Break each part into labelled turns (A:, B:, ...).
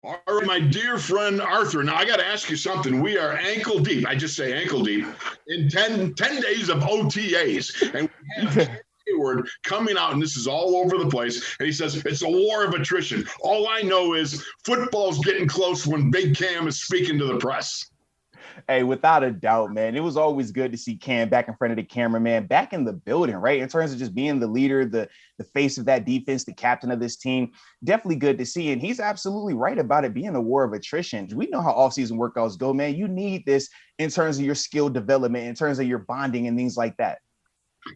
A: All right, my dear friend Arthur. Now I got to ask you something. We are ankle deep. I just say ankle deep in 10 days of OTAs, and we have Heyward coming out, and this is all over the place. And he says it's a war of attrition. All I know is football's getting close when Big Cam is speaking to the press.
B: Hey, without a doubt, man, it was always good to see Cam back in front of the camera, man, back in the building, right? In terms of just being the leader, the face of that defense, the captain of this team, definitely good to see. And he's absolutely right about it being a war of attrition. We know how offseason workouts go, man. You need this in terms of your skill development, in terms of your bonding and things like that.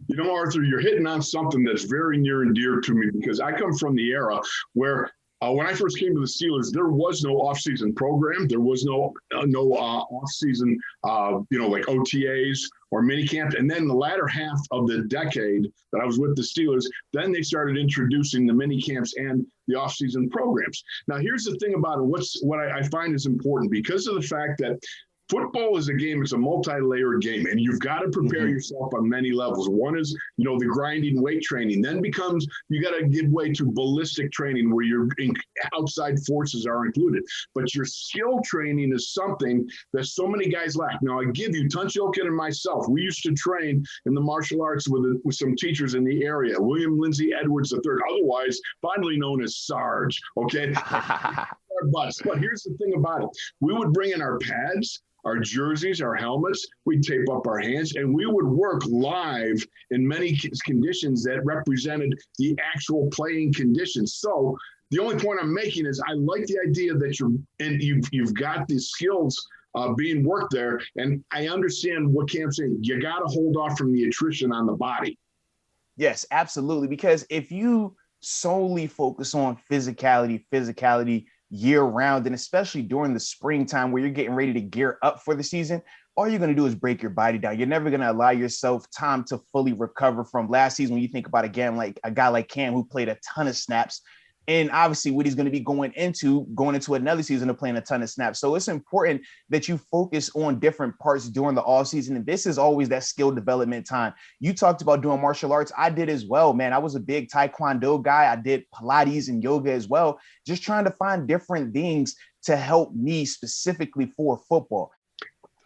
A: You know, Arthur, you're hitting on something that's very near and dear to me because I come from the era where when I first came to the Steelers, there was no offseason program. There was no offseason, like OTAs or minicamp. And then the latter half of the decade that I was with the Steelers, then they started introducing the minicamps and the offseason programs. Now, here's the thing about it. What I find is important because of the fact that football is a game. It's a multi-layered game, and you've got to prepare yourself on many levels. One is, the grinding weight training. Then becomes you got to give way to ballistic training where your outside forces are included. But your skill training is something that so many guys lack. Now, I give you, Tunchokin and myself, we used to train in the martial arts with some teachers in the area. William Lindsay Edwards III, otherwise fondly known as Sarge, okay? But here's the thing about it. We would bring in our pads, our jerseys, our helmets, we'd tape up our hands, and we would work live in many conditions that represented the actual playing conditions. So the only point I'm making is I like the idea that you've got the skills being worked there, and I understand what Cam's saying. You got to hold off from the attrition on the body.
B: Yes, absolutely, because if you solely focus on physicality, year round, and especially during the springtime where you're getting ready to gear up for the season, all you're going to do is break your body down. You're never going to allow yourself time to fully recover from last season. When you think about a guy like Cam, who played a ton of snaps, and obviously what he's going to be going into another season of playing a ton of snaps. So it's important that you focus on different parts during the off season. And this is always that skill development time. You talked about doing martial arts. I did as well, man. I was a big Taekwondo guy. I did Pilates and yoga as well, just trying to find different things to help me specifically for football.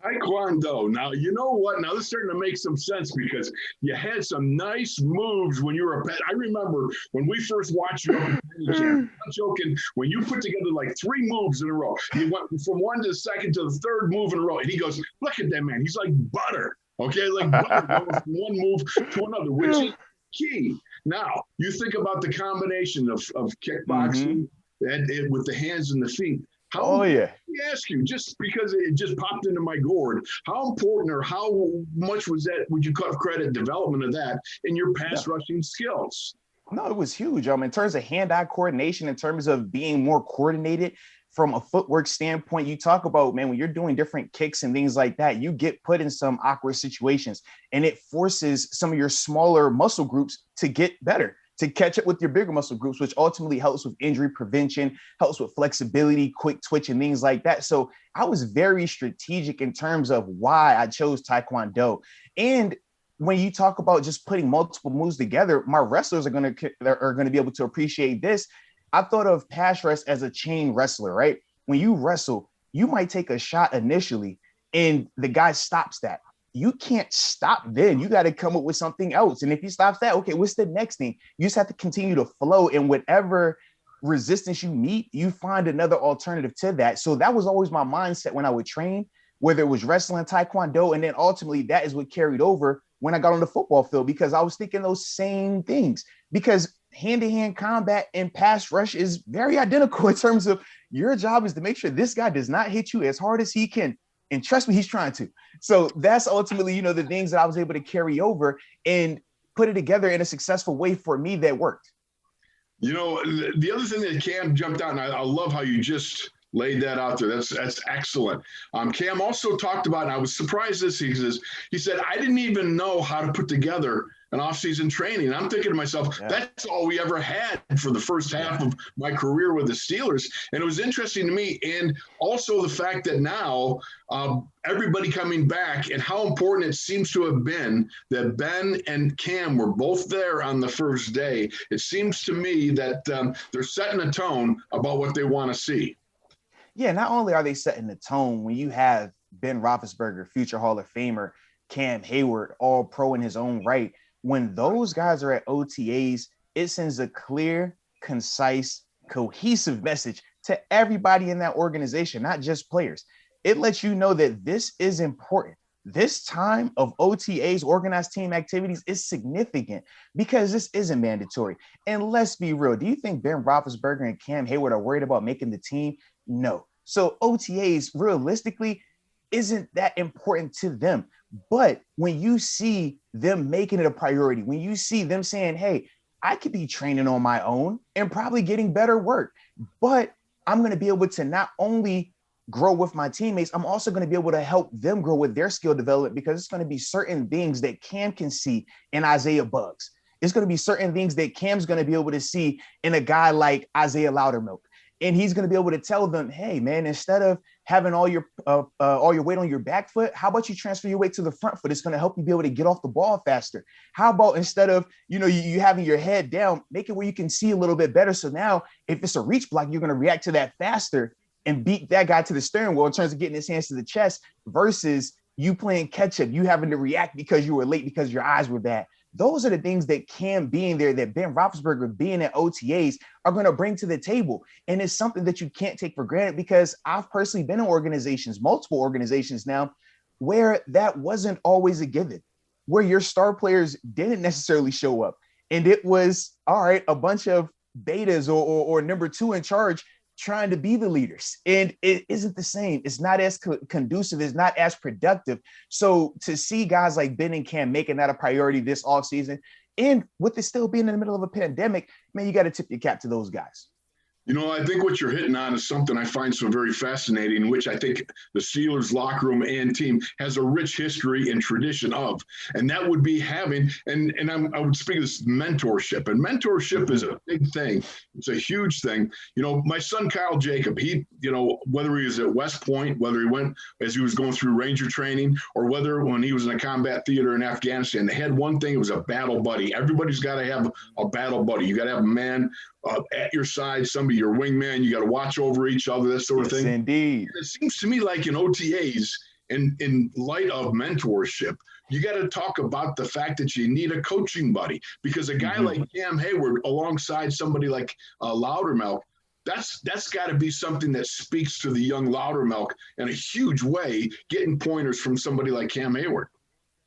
A: Taekwondo. Now, you know what? Now, this is starting to make some sense because you had some nice moves when you were a pet. I remember when we first watched you up in camp, I'm joking, when you put together like 3 moves in a row. You went from one to the second to the third move in a row. And he goes, look at that, man. He's like butter. Okay, like butter going from one move to another, which is key. Now, you think about the combination of kickboxing and with the hands and the feet. Let me ask you, just because it just popped into my gourd, how important or how much would you credit development of that in your pass rushing skills?
B: No, it was huge. In terms of hand-eye coordination, in terms of being more coordinated from a footwork standpoint, you talk about, man, when you're doing different kicks and things like that, you get put in some awkward situations, and it forces some of your smaller muscle groups to get better, to catch up with your bigger muscle groups, which ultimately helps with injury prevention, helps with flexibility, quick twitch, and things like that. So I was very strategic in terms of why I chose Taekwondo. And when you talk about just putting multiple moves together, my wrestlers are going to be able to appreciate this. I thought of pass rush as a chain wrestler, right? When you wrestle, you might take a shot initially, and the guy stops that. You can't stop then. You got to come up with something else. And if he stops that, okay, what's the next thing? You just have to continue to flow, and whatever resistance you meet, you find another alternative to that. So that was always my mindset when I would train, whether it was wrestling, Taekwondo, and then ultimately that is what carried over when I got on the football field, because I was thinking those same things. Because hand-to-hand combat and pass rush is very identical in terms of your job is to make sure this guy does not hit you as hard as he can. And trust me, he's trying to. So that's ultimately, the things that I was able to carry over and put it together in a successful way for me that worked.
A: The other thing that Cam jumped out, and I love how you just laid that out there. That's excellent. Cam also talked about, and I was surprised he said, I didn't even know how to put together an off-season training. I'm thinking to myself, that's all we ever had for the first half of my career with the Steelers. And it was interesting to me. And also the fact that now everybody coming back and how important it seems to have been that Ben and Cam were both there on the first day. It seems to me that they're setting a tone about what they want to see.
B: Yeah, not only are they setting the tone when you have Ben Roethlisberger, future Hall of Famer, Cam Heyward, all pro in his own right, when those guys are at OTAs, it sends a clear, concise, cohesive message to everybody in that organization, not just players. It lets you know that this is important. This time of OTAs, organized team activities, is significant because this isn't mandatory. And let's be real. Do you think Ben Roethlisberger and Cam Heyward are worried about making the team? No. So OTAs realistically isn't that important to them. But when you see them making it a priority, when you see them saying, hey, I could be training on my own and probably getting better work, but I'm going to be able to not only grow with my teammates, I'm also going to be able to help them grow with their skill development, because it's going to be certain things that Cam can see in Isaiah Buggs. It's going to be certain things that Cam's going to be able to see in a guy like Isaiah Loudermilk. And he's going to be able to tell them, hey, man, instead of having all your weight on your back foot, how about you transfer your weight to the front foot? It's going to help you be able to get off the ball faster. How about instead of, you having your head down, make it where you can see a little bit better. So now if it's a reach block, you're going to react to that faster and beat that guy to the steering wheel in terms of getting his hands to the chest, versus you playing catch up, you having to react because you were late because your eyes were bad. Those are the things that Cam being there, that Ben Roethlisberger being at OTAs are going to bring to the table. And it's something that you can't take for granted, because I've personally been in organizations, multiple organizations now, where that wasn't always a given, where your star players didn't necessarily show up. And it was, all right, a bunch of betas or number two in charge trying to be the leaders. And it isn't the same. It's not as conducive. It's not as productive. So to see guys like Ben and Cam making that a priority this offseason, and with it still being in the middle of a pandemic, man, you got to tip your cap to those guys.
A: I think what you're hitting on is something I find so very fascinating, which I think the Steelers locker room and team has a rich history and tradition of, and that would be having, I would speak of this mentorship, and mentorship is a big thing. It's a huge thing. My son, Kyle Jacob, he, whether he was at West Point, whether he went as he was going through Ranger training, or whether when he was in a combat theater in Afghanistan, they had one thing, it was a battle buddy. Everybody's got to have a battle buddy. You got to have a man at your side, somebody, your wingman, you got to watch over each other, that sort of thing.
B: Indeed.
A: And it seems to me like in OTAs, in light of mentorship, you got to talk about the fact that you need a coaching buddy, because a guy like Cam Heyward alongside somebody like Loudermilk, that's got to be something that speaks to the young Loudermilk in a huge way, getting pointers from somebody like Cam Heyward.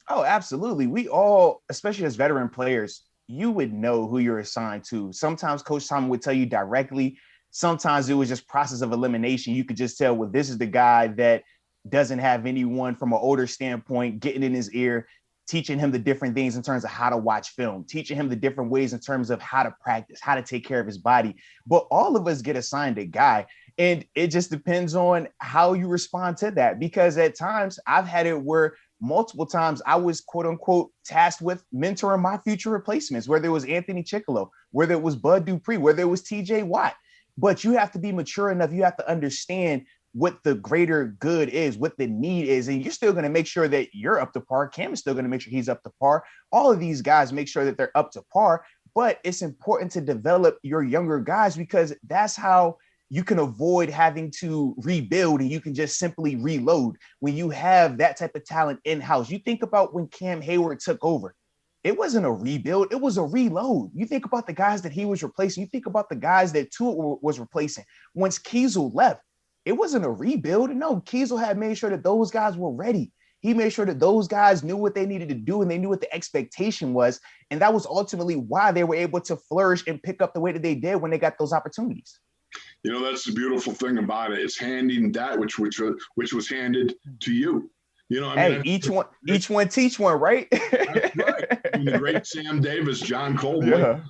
B: Oh, absolutely. We all, especially as veteran players, you would know who you're assigned to. Sometimes Coach Tom would tell you directly. Sometimes it was just process of elimination. You could just tell, well, this is the guy that doesn't have anyone from an older standpoint getting in his ear, teaching him the different things in terms of how to watch film, teaching him the different ways in terms of how to practice, how to take care of his body. But all of us get assigned a guy. And it just depends on how you respond to that. Because at times I've had it where multiple times I was, quote unquote, tasked with mentoring my future replacements, whether it was Anthony Chickalo, whether it was Bud Dupree, whether it was TJ Watt. But you have to be mature enough. You have to understand what the greater good is, what the need is. And you're still going to make sure that you're up to par. Cam is still going to make sure he's up to par. All of these guys make sure that they're up to par. But it's important to develop your younger guys, because that's how you can avoid having to rebuild, and you can just simply reload when you have that type of talent in-house. You think about when Cam Heyward took over. It wasn't a rebuild. It was a reload. You think about the guys that he was replacing. You think about the guys that Tua was replacing. Once Kiesel left, it wasn't a rebuild. No, Kiesel had made sure that those guys were ready. He made sure that those guys knew what they needed to do, and they knew what the expectation was. And that was ultimately why they were able to flourish and pick up the way that they did when they got those opportunities.
A: That's the beautiful thing about it. It's handing that which was handed to you.
B: Each one teach one, right?
A: That's right. The great Sam Davis, John Colvin,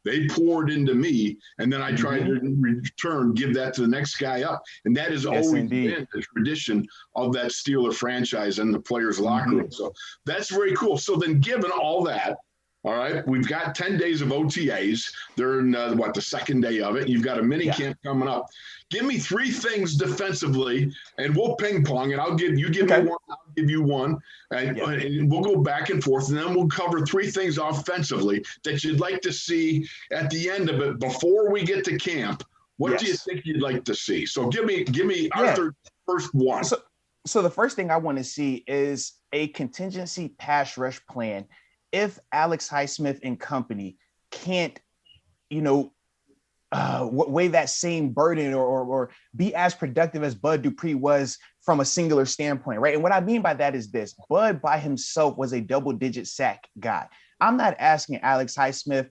A: they poured into me, and then I tried to in return give that to the next guy up. And that has always been the tradition of that Steeler franchise and the players' locker room. So that's very cool. So then, given all that, all right, we've got 10 days of OTAs. They're in, the second day of it. You've got a mini camp coming up. Give me three things defensively, and we'll ping pong, and you give me one, I'll give you one, and we'll go back and forth, and then we'll cover three things offensively that you'd like to see at the end of it before we get to camp. What do you think you'd like to see? So give me Arthur's first one.
B: So the first thing I want to see is a contingency pass rush plan. If Alex Highsmith and company can't, weigh that same burden or be as productive as Bud Dupree was from a singular standpoint, right? And what I mean by that is this: Bud by himself was a double-digit sack guy. I'm not asking Alex Highsmith,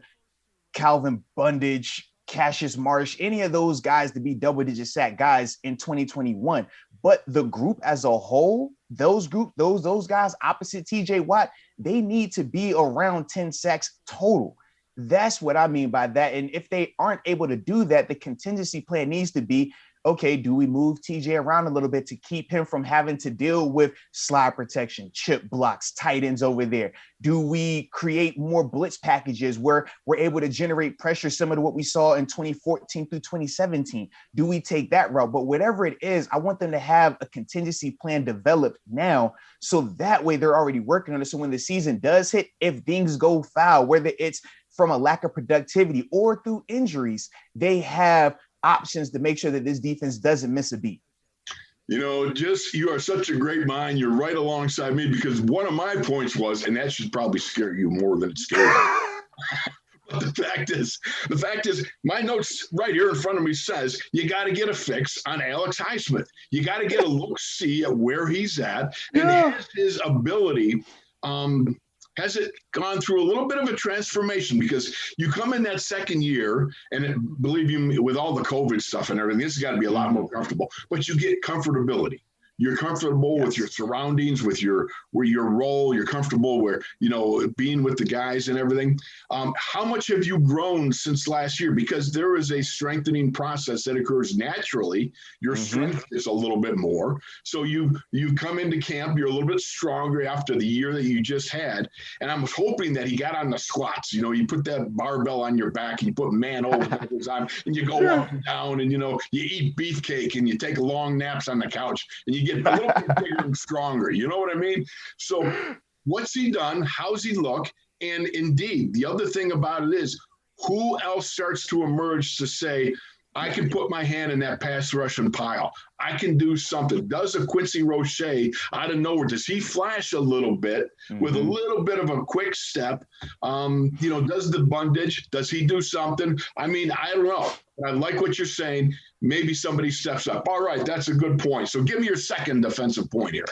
B: Calvin Bundage, Cassius Marsh, any of those guys to be double-digit sack guys in 2021. But the group as a whole, those guys opposite TJ Watt, they need to be around 10 sacks total. That's what I mean by that. And if they aren't able to do that, the contingency plan needs to be, okay, do we move TJ around a little bit to keep him from having to deal with slide protection, chip blocks, tight ends over there? Do we create more blitz packages where we're able to generate pressure similar to what we saw in 2014 through 2017? Do we take that route? But whatever it is, I want them to have a contingency plan developed now, so that way they're already working on it. So when the season does hit, if things go foul, whether it's from a lack of productivity or through injuries, they have options to make sure that this defense doesn't miss a beat.
A: You are such a great mind. You're right alongside me, because one of my points was, and that should probably scare you more than it scares me. But the fact is, my notes right here in front of me says you got to get a fix on Alex Highsmith. You got to get a look-see at where he's at and his ability. Has it gone through a little bit of a transformation? Because you come in that second year, and believe you, with all the COVID stuff and everything, this has got to be a lot more comfortable, but you get comfortability. You're comfortable with your surroundings, with your role. You're comfortable being with the guys and everything. How much have you grown since last year? Because there is a strengthening process that occurs naturally. Your strength is a little bit more. So you come into camp, you're a little bit stronger after the year that you just had. And I was hoping that he got on the squats. You put that barbell on your back and you put man over his arm and you go up and down, and you eat beefcake and you take long naps on the couch and you get a little bit bigger and stronger. You know what I mean? So what's he done? How's he look? And indeed, the other thing about it is, who else starts to emerge to say, I can put my hand in that pass rushing pile. I can do something. Does a Quincy Roche out of nowhere, does he flash a little bit with a little bit of a quick step? Does the Bundage, does he do something? I mean, I don't know. I like what you're saying. Maybe somebody steps up. All right, that's a good point. So give me your second defensive point here.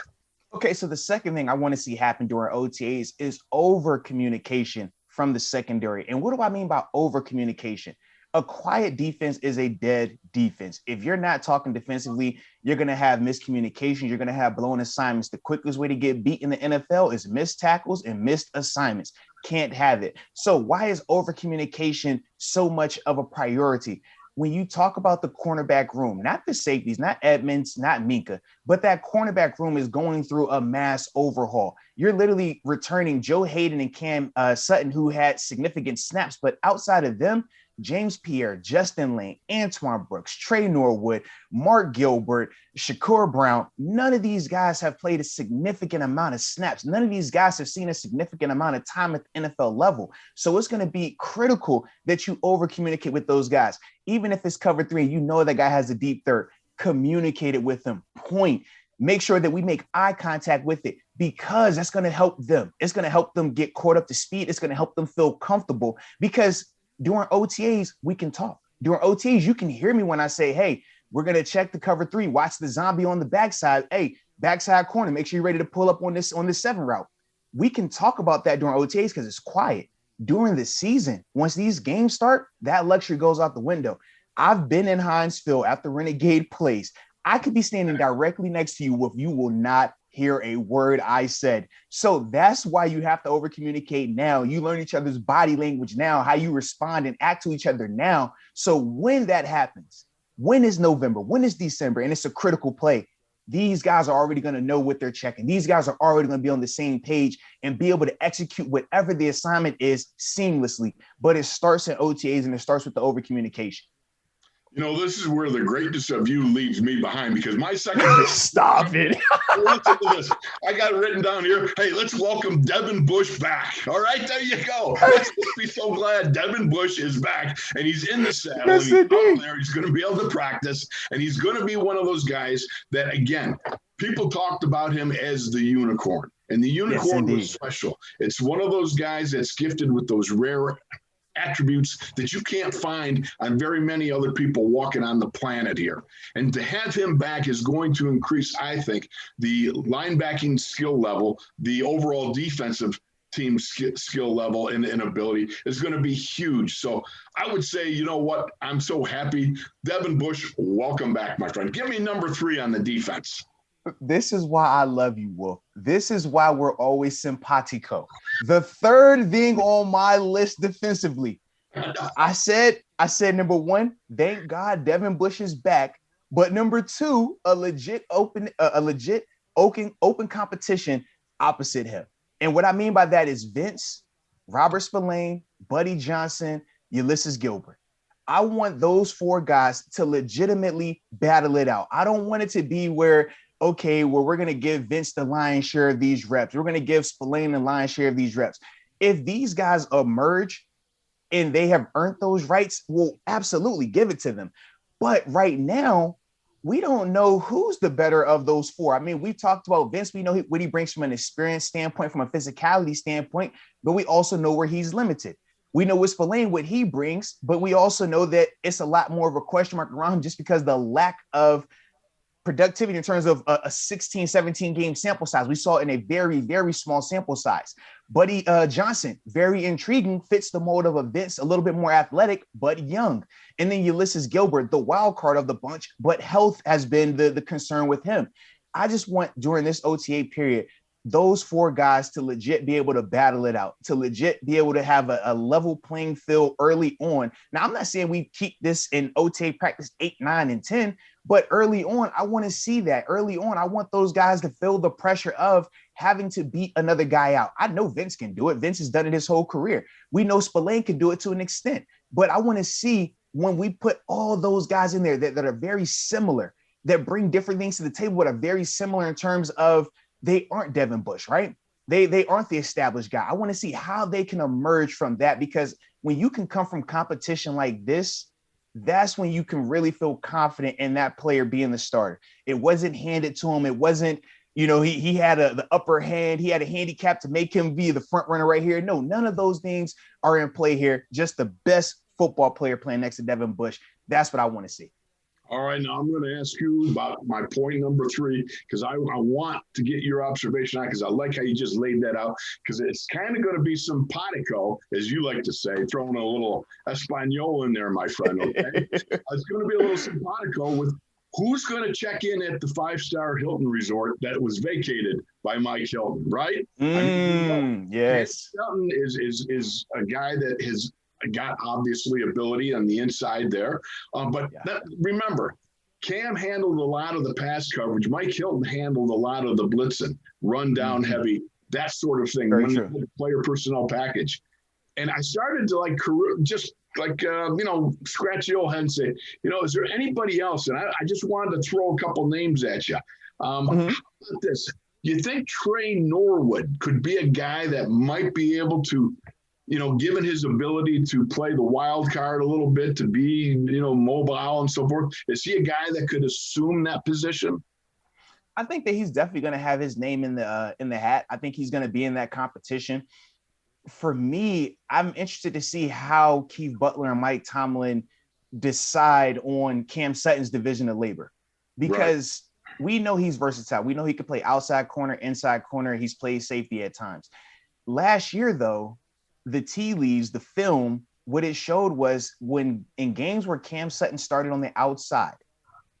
B: Okay, so the second thing I want to see happen during OTAs is over communication from the secondary. And what do I mean by over communication? A quiet defense is a dead defense. If you're not talking defensively, you're going to have miscommunication. You're going to have blown assignments. The quickest way to get beat in the NFL is missed tackles and missed assignments. Can't have it. So why is over communication so much of a priority? When you talk about the cornerback room, not the safeties, not Edmonds, not Minka, but that cornerback room is going through a mass overhaul. You're literally returning Joe Hayden and Cam Sutton, who had significant snaps, but outside of them, James Pierre, Justin Lane, Antoine Brooks, Trey Norwood, Mark Gilbert, Shakur Brown, none of these guys have played a significant amount of snaps. None of these guys have seen a significant amount of time at the NFL level. So it's going to be critical that you over communicate with those guys. Even if it's cover three, that guy has a deep third, communicate it with them, point. Make sure that we make eye contact with it, because that's going to help them. It's going to help them get caught up to speed. It's going to help them feel comfortable, because during OTAs, we can talk. During OTAs, you can hear me when I say, hey, we're going to check the cover three. Watch the zombie on the backside. Hey, backside corner, make sure you're ready to pull up on this 7 route. We can talk about that during OTAs because it's quiet. During the season, once these games start, that luxury goes out the window. I've been in Heinz Field at the Renegade Place. I could be standing directly next to you if you will not hear a word I said. So that's why you have to over communicate now. You learn each other's body language now, how you respond and act to each other now. So when that happens, when is November, when is December, and it's a critical play, these guys are already going to know what they're checking. These guys are already going to be on the same page and be able to execute whatever the assignment is seamlessly. But it starts in OTAs, and it starts with the over communication.
A: This is where the greatness of you leaves me behind because my second
B: Stop it.
A: Listen to this. I got it written down here. Hey, let's welcome Devin Bush back. All right, there you go. Let's just be so glad Devin Bush is back and he's in the saddle.
B: Yes,
A: and he's out there. He's going to be able to practice, and he's going to be one of those guys that, again, people talked about him as the unicorn, and the unicorn was special. It's one of those guys that's gifted with those rare attributes that you can't find on very many other people walking on the planet here. And to have him back is going to increase, I think, the linebacking skill level, the overall defensive team skill level and ability is going to be huge. So I would say, you know what? I'm so happy. Devin Bush, welcome back, my friend. Give me number 3 on the defense.
B: This is why I love you, Wolf. This is why we're always simpatico. The third thing on my list defensively, I said number 1, thank God Devin Bush is back. But number 2, a legit open competition opposite him. And what I mean by that is Vince, Robert Spillane, Buddy Johnson, Ulysses Gilbert. I want those 4 guys to legitimately battle it out. I don't want it to be where we're going to give Vince the lion's share of these reps. We're going to give Spillane the lion's share of these reps. If these guys emerge and they have earned those rights, we'll absolutely give it to them. But right now, we don't know who's the better of those 4. I mean, we talked about Vince. We know what he brings from an experience standpoint, from a physicality standpoint, but we also know where he's limited. We know with Spillane what he brings, but we also know that it's a lot more of a question mark around him just because the lack of productivity in terms of a 16, 17 game sample size. We saw it in a very, very small sample size. Buddy Johnson, very intriguing, fits the mold of a Vince, a little bit more athletic, but young. And then Ulysses Gilbert, the wild card of the bunch, but health has been the concern with him. I just want during this OTA period, those 4 guys to legit be able to battle it out, to legit be able to have a level playing field early on. Now, I'm not saying we keep this in OTA practice 8, 9, and 10, but early on, I want to see that. Early on, I want those guys to feel the pressure of having to beat another guy out. I know Vince can do it. Vince has done it his whole career. We know Spillane can do it to an extent, but I want to see when we put all those guys in there that are very similar, that bring different things to the table, but are very similar in terms of they aren't Devin Bush, right? They aren't the established guy. I want to see how they can emerge from that, because when you can come from competition like this, that's when you can really feel confident in that player being the starter. It wasn't handed to him. It wasn't, he had the upper hand. He had a handicap to make him be the front runner right here. No, none of those things are in play here. Just the best football player playing next to Devin Bush. That's what I want to see.
A: All right, now I'm going to ask you about my point number 3, because I want to get your observation on it, because I like how you just laid that out, because it's kind of going to be simpatico, as you like to say, throwing a little Espanol in there, my friend, okay? It's going to be a little simpatico with who's going to check in at the 5-star Hilton resort that was vacated by Mike Hilton, right?
B: Yes.
A: Hilton is a guy that has got obviously ability on the inside there. Remember, Cam handled a lot of the pass coverage. Mike Hilton handled a lot of the blitzing, run down heavy, that sort of thing.
B: Very true.
A: Player personnel package. And I started to scratch the old head and say, is there anybody else? And I just wanted to throw a couple names at you. How about this? You think Trey Norwood could be a guy that might be able to, given his ability to play the wild card a little bit, to be, mobile and so forth, is he a guy that could assume that position?
B: I think that he's definitely going to have his name in the hat. I think he's going to be in that competition. For me, I'm interested to see how Keith Butler and Mike Tomlin decide on Cam Sutton's division of labor, because we know he's versatile. We know he can play outside corner, inside corner. He's played safety at times. Last year, though, the tea leaves, the film, what it showed was when in games where Cam Sutton started on the outside,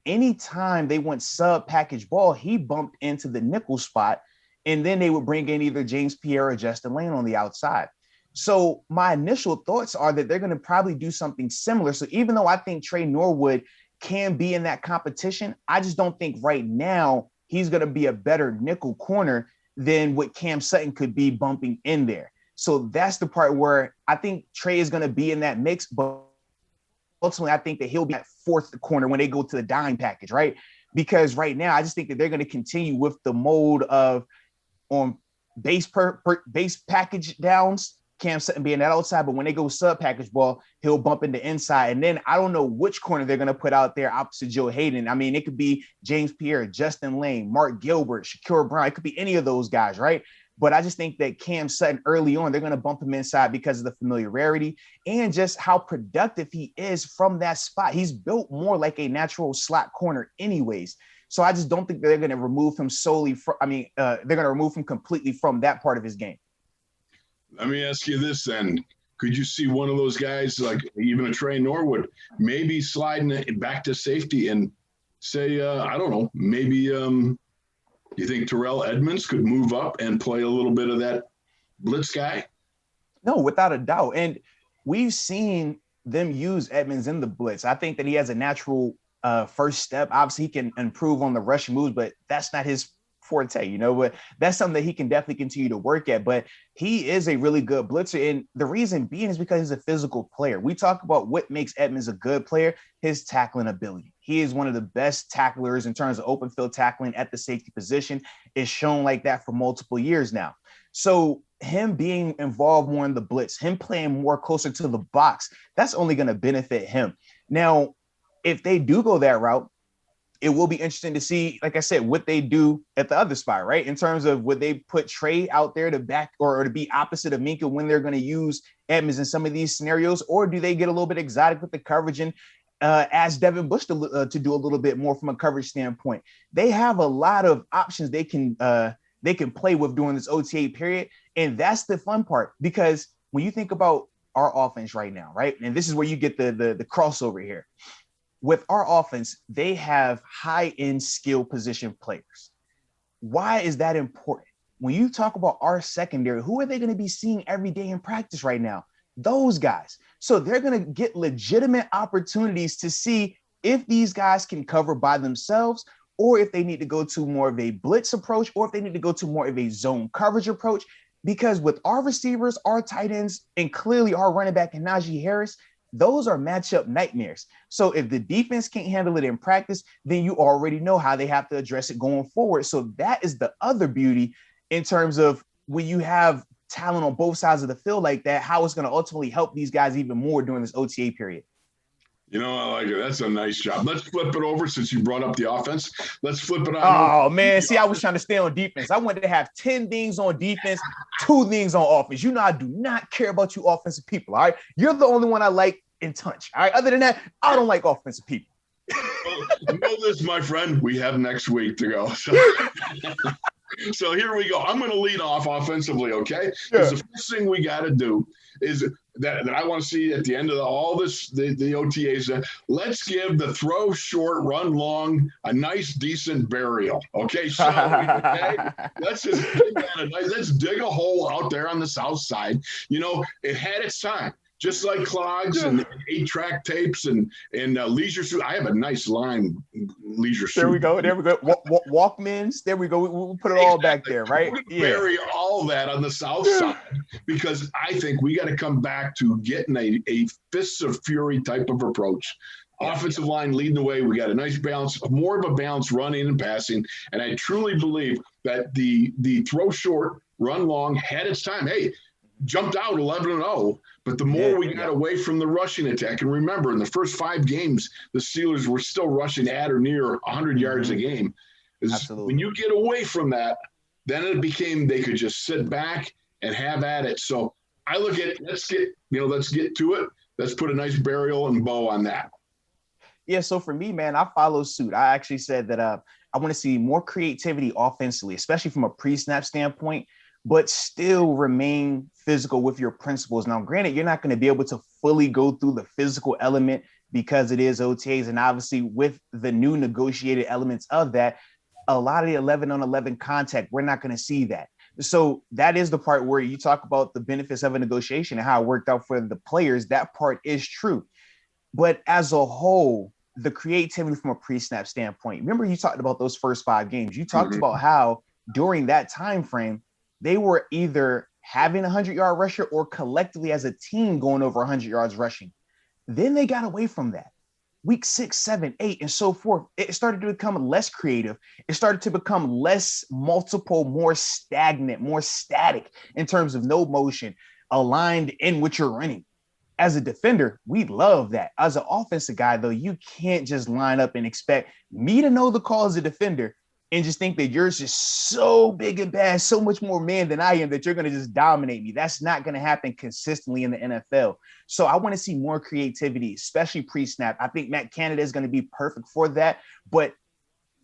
B: anytime they went sub package ball, he bumped into the nickel spot, and then they would bring in either James Pierre or Justin Lane on the outside. So my initial thoughts are that they're going to probably do something similar. So even though I think Trey Norwood can be in that competition, I just don't think right now he's going to be a better nickel corner than what Cam Sutton could be bumping in there. So that's the part where I think Trey is going to be in that mix, but ultimately, I think that he'll be at fourth corner when they go to the dime package, right? Because right now, I just think that they're going to continue with the mode of on base package downs, Cam Sutton being that outside, but when they go sub package ball, he'll bump into inside. And then I don't know which corner they're going to put out there opposite Joe Hayden. I mean, it could be James Pierre, Justin Lane, Mark Gilbert, Shakur Brown. It could be any of those guys, right? But I just think that Cam Sutton early on, they're going to bump him inside because of the familiarity and just how productive he is from that spot. He's built more like a natural slot corner anyways. So I just don't think they're going to remove him solely from, they're going to remove him completely from that part of his game.
A: Let me ask you this then. Could you see one of those guys, like even a Trey Norwood, maybe sliding it back to safety and say, I don't know, maybe do you think Terrell Edmonds could move up and play a little bit of that blitz guy?
B: No, without a doubt. And we've seen them use Edmonds in the blitz. I think that he has a natural first step. Obviously, he can improve on the rush moves, but that's not his forte, but that's something that he can definitely continue to work at. But he is a really good blitzer. And the reason being is because he's a physical player. We talk about what makes Edmonds a good player, his tackling ability. He is one of the best tacklers in terms of open field tackling at the safety position. It's shown like that for multiple years now. So him being involved more in the blitz, him playing more closer to the box, that's only going to benefit him. Now, if they do go that route, it will be interesting to see, like I said, what they do at the other spot, right? In terms of would they put Trey out there to back or to be opposite of Minka when they're going to use Edmonds in some of these scenarios, or do they get a little bit exotic with the coverage and ask Devin Bush to do a little bit more from a coverage standpoint? They have a lot of options they can play with during this OTA period, and that's the fun part, because when you think about our offense right now, right, and this is where you get the crossover here. With our offense, they have high-end skill position players. Why is that important? When you talk about our secondary, who are they going to be seeing every day in practice right now? Those guys. So they're going to get legitimate opportunities to see if these guys can cover by themselves, or if they need to go to more of a blitz approach, or if they need to go to more of a zone coverage approach. Because with our receivers, our tight ends, and clearly our running back and Najee Harris, those are matchup nightmares. So if the defense can't handle it in practice, then you already know how they have to address it going forward. So that is the other beauty in terms of when you have talent on both sides of the field like that, how it's going to ultimately help these guys even more during this OTA period.
A: I like it. That's a nice job. Let's flip it over since you brought up the offense. Let's flip it on.
B: Oh, man. See, I was trying to stay on defense. I wanted to have 10 things on defense, 2 things on offense. I do not care about you offensive people, all right? You're the only one I like in touch, all right? Other than that, I don't like offensive people.
A: Well, you know this, my friend. We have next week to go. So here we go. I'm going to lead off offensively, okay? Because the first thing we got to do is that I want to see at the end of all this, the OTAs, let's give the throw short, run long a nice, decent burial, okay? So, okay? Let's just let's dig a hole out there on the south side. It had its time. Just like clogs and 8-track tapes and leisure suit. I have a nice line leisure suit.
B: There we go. Walkmans. There we go. We'll put it all back there, right?
A: We're gonna bury all that on the south side, because I think we got to come back to getting a fists of fury type of approach. Offensive line leading the way. We got a nice balance, more of a balance running and passing. And I truly believe that the throw short, run long had its time. Hey, jumped out 11-0, but the more we got away from the rushing attack, and remember, in the first 5 games, the Steelers were still rushing at or near 100 yards a game. When you get away from that, then it became they could just sit back and have at it. So I look at let's get to it. Let's put a nice burial and bow on that.
B: Yeah, so for me, man, I follow suit. I actually said that I want to see more creativity offensively, especially from a pre-snap standpoint, but still remain physical with your principles. Now, granted, you're not going to be able to fully go through the physical element because it is OTAs. And obviously with the new negotiated elements of that, a lot of the 11-on-11 contact, we're not going to see that. So that is the part where you talk about the benefits of a negotiation and how it worked out for the players. That part is true. But as a whole, the creativity from a pre-snap standpoint, remember you talked about those first 5 games. You talked about how during that time frame, they were either having a 100-yard rusher or collectively as a team going over 100 yards rushing. Then they got away from that. Week 6, 7, 8, and so forth, it started to become less creative. It started to become less multiple, more stagnant, more static in terms of no motion, aligned in what you're running. As a defender, we love that. As an offensive guy, though, you can't just line up and expect me to know the call as a defender and just think that you're just so big and bad, so much more man than I am that you're going to just dominate me. That's not going to happen consistently in the NFL. So I want to see more creativity, especially pre-snap. I think Matt Canada is going to be perfect for that, but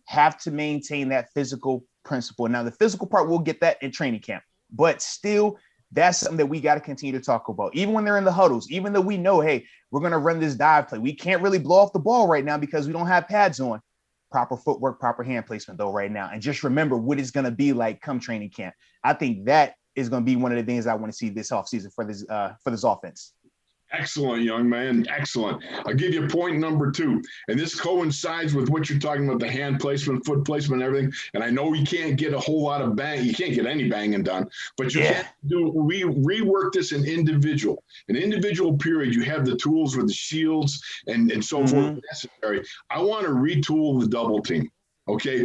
B: have to maintain that physical principle. Now, the physical part, we'll get that in training camp, but still, that's something that we got to continue to talk about. Even when they're in the huddles, even though we know, hey, we're going to run this dive play. We can't really blow off the ball right now because we don't have pads on. Proper footwork, proper hand placement, though, right now. And just remember what it's going to be like come training camp. I think that is going to be one of the things I want to see this offseason for this offense.
A: Excellent, young man. Excellent. I'll give you point number 2. And this coincides with what you're talking about, the hand placement, foot placement, and everything. And I know you can't get a whole lot of bang. You can't get any banging done, but you can rework this in individual. In individual period, you have the tools with the shields and so forth necessary. I want to retool the double team. Okay.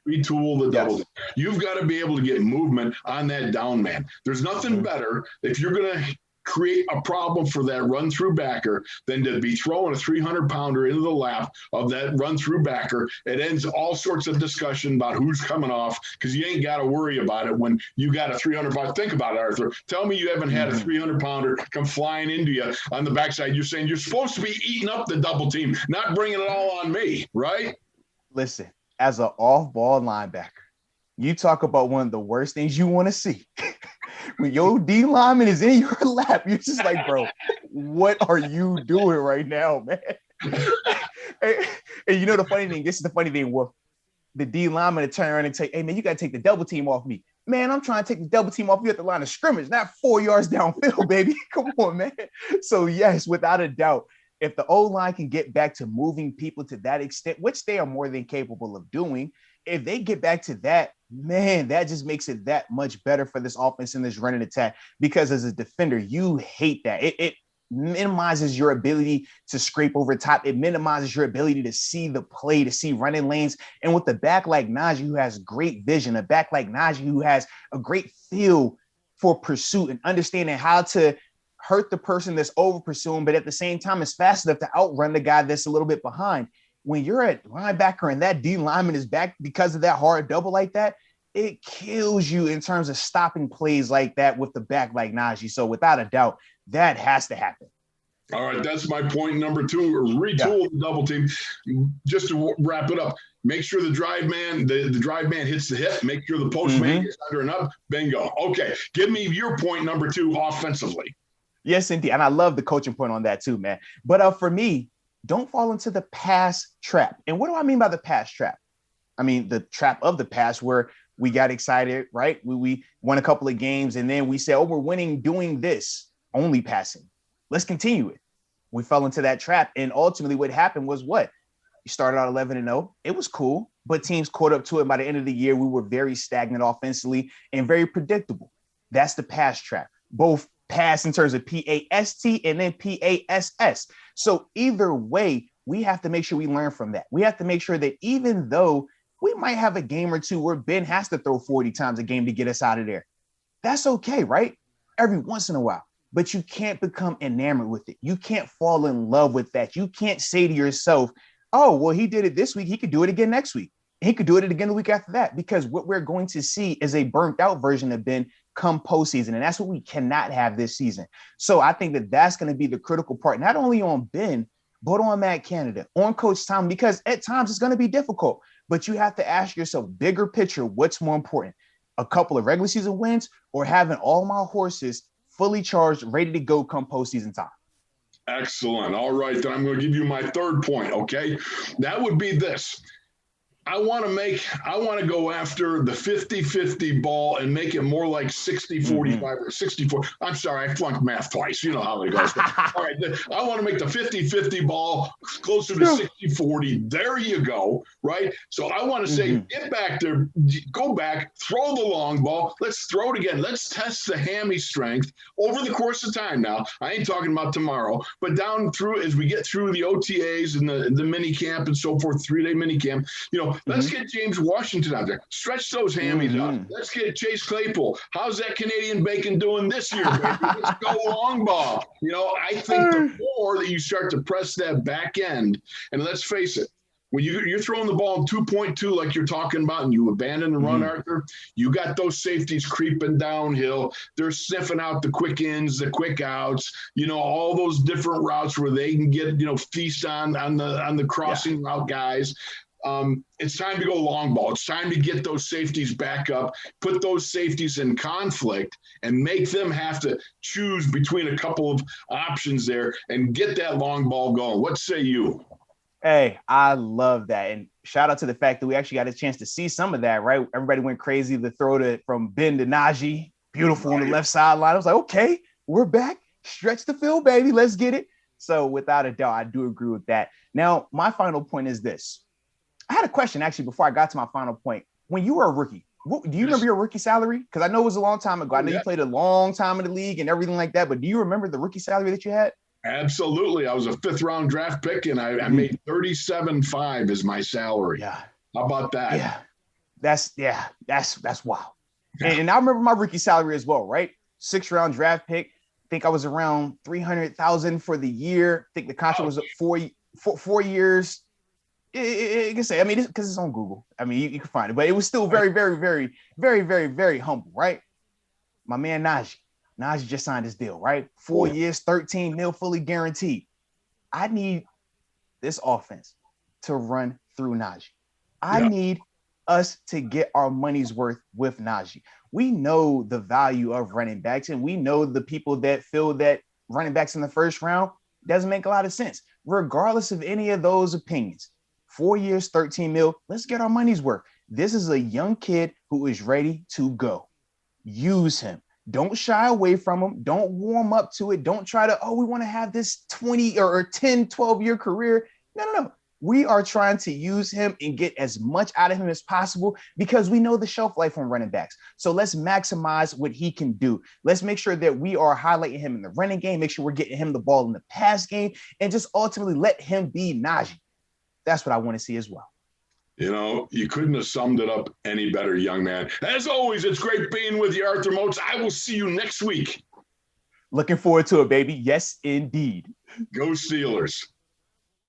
A: Retool the double team. You've got to be able to get movement on that down man. There's nothing better if you're going to create a problem for that run-through backer than to be throwing a 300-pounder into the lap of that run-through backer. It ends all sorts of discussion about who's coming off because you ain't got to worry about it when you got a 300-pounder. Think about it, Arthur. Tell me you haven't had a 300-pounder come flying into you on the backside. You're saying you're supposed to be eating up the double team, not bringing it all on me, right?
B: Listen, as an off-ball linebacker, you talk about one of the worst things you want to see. When your D lineman is in your lap, you're just like, bro, what are you doing right now, man? And you know the funny thing, this is the funny thing, Wolf. The D lineman to turn around and say, hey, man, you got to take the double team off me. Man, I'm trying to take the double team off you at the line of scrimmage, not 4 yards downfield, baby. Come on, man. So, yes, without a doubt, if the O-line can get back to moving people to that extent, which they are more than capable of doing, if they get back to that, man, that just makes it that much better for this offense and this running attack. Because as a defender, you hate that. It minimizes your ability to scrape over top. It minimizes your ability to see the play, to see running lanes. And with a back like Najee, who has great vision, a back like Najee, who has a great feel for pursuit and understanding how to hurt the person that's over pursuing, but at the same time is fast enough to outrun the guy that's a little bit behind. When you're at linebacker and that D lineman is back because of that hard double like that, it kills you in terms of stopping plays like that with the back like Najee. So without a doubt, that has to happen.
A: All right, that's my point number 2. Retool the double team. Just to wrap it up, make sure the drive man, the drive man hits the hip. Make sure the post man gets under and up. Bingo. Okay, give me your point number 2 offensively.
B: Yes, indeed. And I love the coaching point on that too, man. But for me, don't fall into the pass trap. And what do I mean by the pass trap? I mean, the trap of the pass where we got excited, right? We won a couple of games and then we said, oh, we're winning doing this, only passing. Let's continue it. We fell into that trap. And ultimately what happened was what? We started out 11-0. It was cool, but teams caught up to it. By the end of the year, we were very stagnant offensively and very predictable. That's the pass trap. Both pass in terms of P-A-S-T and then P-A-S-S. So either way, we have to make sure we learn from that. We have to make sure that even though we might have a game or two where Ben has to throw 40 times a game to get us out of there, that's okay, right? Every once in a while. But you can't become enamored with it. You can't fall in love with that. You can't say to yourself, oh, well, he did it this week. He could do it again next week. He could do it again the week after that, because what we're going to see is a burnt out version of Ben come postseason. And that's what we cannot have this season. So I think that that's going to be the critical part, not only on Ben, but on Matt Canada, on Coach Tom, because at times it's going to be difficult, but you have to ask yourself, bigger picture, what's more important, a couple of regular season wins or having all my horses fully charged, ready to go come postseason time?
A: Excellent. All right, then I'm going to give you my third point, okay? That would be this. I want to go after the 50-50 ball and make it more like 60-45 or 64. I'm sorry, I flunked math twice. You know how it goes. All right. I want to make the 50-50 ball closer to 60-40. There you go. Right. So I want to say, get back there, go back, throw the long ball. Let's throw it again. Let's test the hammy strength over the course of time. Now, I ain't talking about tomorrow, but down through as we get through the OTAs and the mini camp and so forth, 3-day mini camp, let's get James Washington out there. Stretch those hammies out. Let's get Chase Claypool. How's that Canadian bacon doing this year, baby? Let's go long ball. I think the more that you start to press that back end, and let's face it, when you're throwing the ball in 2.2 like you're talking about and you abandon the run, Arthur, you got those safeties creeping downhill. They're sniffing out the quick ins, the quick outs, all those different routes where they can get, feast on the crossing route guys. It's time to go long ball. It's time to get those safeties back up, put those safeties in conflict and make them have to choose between a couple of options there and get that long ball going. What say you?
B: Hey, I love that. And shout out to the fact that we actually got a chance to see some of that, right? Everybody went crazy to throw it from Ben to Najee. Beautiful on the left sideline. I was like, okay, we're back. Stretch the field, baby. Let's get it. So without a doubt, I do agree with that. Now, my final point is this. I had a question actually before I got to my final point. When you were a rookie, do you remember your rookie salary? Because I know it was a long time ago. I know you played a long time in the league and everything like that, but do you remember the rookie salary that you had?
A: Absolutely. I was a 5th round draft pick and I made $37,500 as my salary.
B: Yeah.
A: How about that?
B: Yeah. That's wild. Yeah. And I remember my rookie salary as well, right? 6th round draft pick. I think I was around $300,000 for the year. I think the contract was 4 years. You can say, I mean, because it's on Google. I mean, you can find it, but it was still very, very, very, very, very, very humble, right? My man Najee just signed his deal, right? 4 years, 13 mil, fully guaranteed. I need this offense to run through Najee. I need us to get our money's worth with Najee. We know the value of running backs, and we know the people that feel that running backs in the first round doesn't make a lot of sense. Regardless of any of those opinions, 4 years, 13 mil, let's get our money's worth. This is a young kid who is ready to go. Use him. Don't shy away from him. Don't warm up to it. Don't try to, we want to have this 20 or 10, 12-year career. No. We are trying to use him and get as much out of him as possible because we know the shelf life on running backs. So let's maximize what he can do. Let's make sure that we are highlighting him in the running game, make sure we're getting him the ball in the pass game, and just ultimately let him be Najee. That's what I want to see as well.
A: You couldn't have summed it up any better, young man. As always, it's great being with you, Arthur Moats. I will see you next week.
B: Looking forward to it, baby. Yes, indeed.
A: Go Steelers.